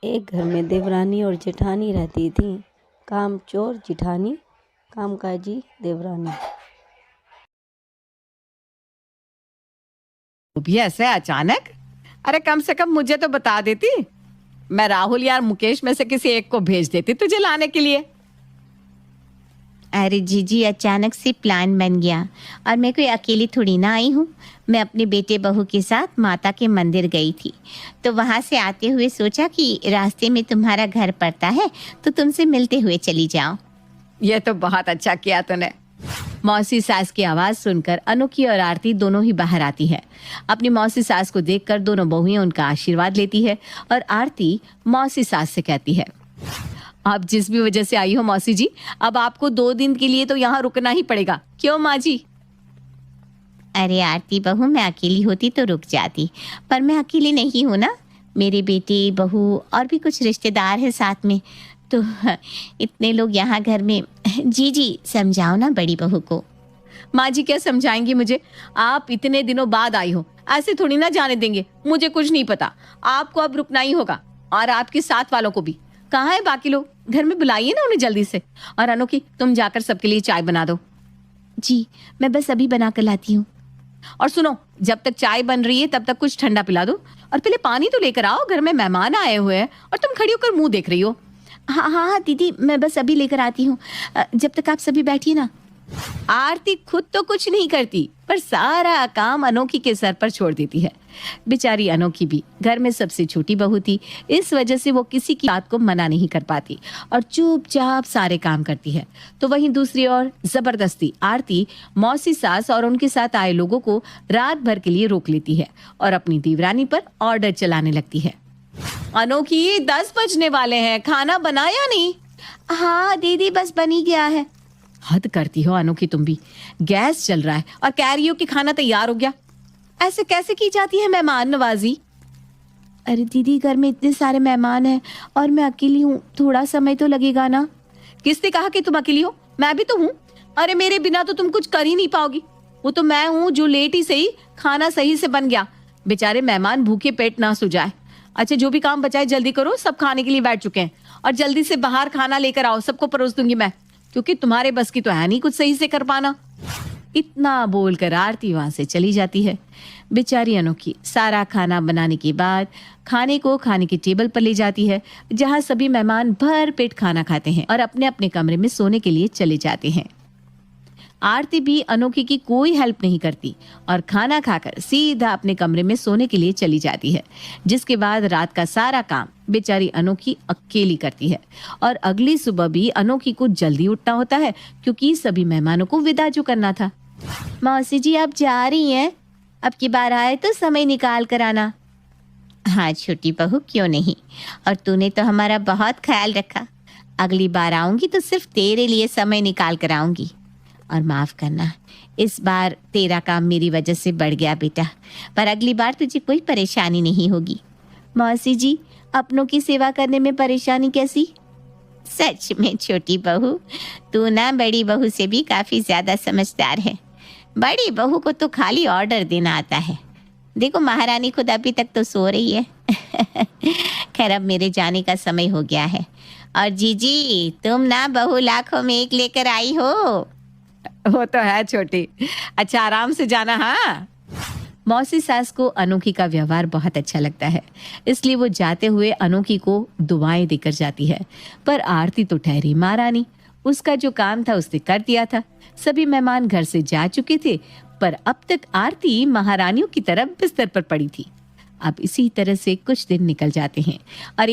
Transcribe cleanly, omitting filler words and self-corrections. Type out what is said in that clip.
एक घर में देवरानी और जेठानी रहती थीं। कामचोर जेठानी, कामकाजी देवरानी। वो भी ऐसे अचानक? अरे कम से कम मुझे तो बता देती। मैं राहुल या मुकेश में से किसी एक को भेज देती तुझे लाने के लिए। अरे जीजी, अचानक से प्लान बन गया और मैं कोई अकेली थोड़ी ना आई हूँ। मैं अपने बेटे बहू के साथ माता के मंदिर गई थी, तो वहाँ से आते हुए सोचा कि रास्ते में तुम्हारा घर पड़ता है तो तुमसे मिलते हुए चली जाओ। ये तो बहुत अच्छा किया तूने। मौसी सास की आवाज सुनकर अनोखी और आरती दोनों ही बाहर आती है। अपनी मौसी सास को देखकर दोनों बहुएं उनका आशीर्वाद लेती है और आरती मौसी सास से कहती है, आप जिस भी वजह से आई हो मौसी जी, अब आपको 2 दिन के लिए तो यहाँ रुकना ही पड़ेगा। क्यों माँ जी? अरे आरती बहू, मैं अकेली होती तो रुक जाती, पर मैं अकेली नहीं हूँ ना। मेरे बेटे बहू और भी कुछ रिश्तेदार हैं साथ में, तो इतने लोग यहाँ घर में। जी समझाओ ना बड़ी बहू को। माँ जी क्या समझाएंगी मुझे? आप इतने दिनों बाद आई हो, ऐसे थोड़ी ना जाने देंगे। मुझे कुछ नहीं पता, आपको अब रुकना ही होगा और आपके साथ वालों को भी। कहाँ है बाकी लोग? घर में बुलाइए ना उन्हें जल्दी से। और अनोखी, तुम जाकर सबके लिए चाय बना दो। जी, मैं बस अभी बना कर लाती हूँ। और सुनो, जब तक चाय बन रही है तब तक कुछ ठंडा पिला दो और पहले पानी तो लेकर आओ, घर में मेहमान आए हुए हैं और तुम खड़ी होकर मुंह देख रही हो। हाँ दीदी, मैं बस अभी लेकर आती हूँ, जब तक आप सभी बैठिए ना। आरती खुद तो कुछ नहीं करती, पर सारा काम अनोखी के सर पर छोड़ देती है। बेचारी अनोखी भी घर में सबसे छोटी बहू थी, इस वजह से वो किसी की बात को मना नहीं कर पाती और चुपचाप सारे काम करती है। तो वहीं दूसरी ओर जबरदस्ती आरती मौसी सास और उनके साथ आए लोगों को रात भर के लिए रोक लेती है और अपनी देवरानी पर ऑर्डर चलाने लगती है। अनोखी, 10 बजने वाले हैं, खाना बनाया नहीं? हाँ दीदी, बस बन ही गया है। हद करती हो अनोखी तुम भी। गैस चल रहा है और कह रही हो कि खाना तैयार हो गया। ऐसे कैसे की जाती है मेहमान नवाजी? अरे दीदी, घर में इतने सारे मेहमान हैं और मैं अकेली हूँ, थोड़ा समय तो लगेगा ना। किसने कहा कि तुम अकेली हो? मैं भी तो हूँ। अरे मेरे बिना तो तुम कुछ कर ही नहीं पाओगी। वो तो मैं हूँ जो लेट ही सही खाना सही से बन गया। बेचारे मेहमान भूखे पेट ना सो जाए। अच्छा, जो भी काम बचाए जल्दी करो, सब खाने के लिए बैठ चुके हैं और जल्दी से बाहर खाना लेकर आओ, सबको परोस दूंगी मैं, क्योंकि तुम्हारे बस की तो है नहीं कुछ सही से कर पाना। इतना बोलकर आरती वहां से चली जाती है। बेचारी अनोखी सारा खाना बनाने के बाद खाने को खाने की टेबल पर ले जाती है, जहां सभी मेहमान भर पेट खाना खाते हैं और अपने अपने कमरे में सोने के लिए चले जाते हैं। आरती भी अनोखी की कोई हेल्प नहीं करती और खाना खाकर सीधा अपने कमरे में सोने के लिए चली जाती है, जिसके बाद रात का सारा काम बेचारी अनोखी अकेली करती है। और अगली सुबह भी अनोखी को जल्दी उठना होता है, क्योंकि सभी मेहमानों को विदा जो करना था। मौसी जी, आप जा रही हैं? अब की बार आए तो समय निकाल कर आना। हाँ छोटी बहू, क्यों नहीं, और तूने तो हमारा बहुत ख्याल रखा। अगली बार आऊंगी तो सिर्फ तेरे लिए समय निकाल कर आऊंगी। और माफ करना, इस बार तेरा काम मेरी वजह से बढ़ गया बेटा, पर अगली बार तुझे कोई परेशानी नहीं होगी। मौसी जी, अपनों की सेवा करने में परेशानी कैसी? सच में छोटी बहू, तू ना बड़ी बहू से भी काफी ज्यादा समझदार है। बड़ी बहू को तो खाली ऑर्डर देना आता है। देखो, महारानी खुद अभी तक तो सो रही है। खैर, अब मेरे जाने का समय हो गया है। और जीजी, तुम ना बहू लाखों में एक लेकर आई हो। वो तो है छोटी। अच्छा, आराम से जाना। हाँ। मौसी सास को अनोखी का व्यवहार बहुत अच्छा लगता है, इसलिए वो जाते हुए अनोखी को दुआएं देकर जाती है। पर आरती तो ठहरी महारानी, उसका जो काम था उसने कर दिया था। सभी मेहमान घर से जा चुके थे, पर अब तक आरती महारानियों की तरफ बिस्तर पर पड़ी थी। अब इसी तरह से कुछ दिन निकल जाते हैं और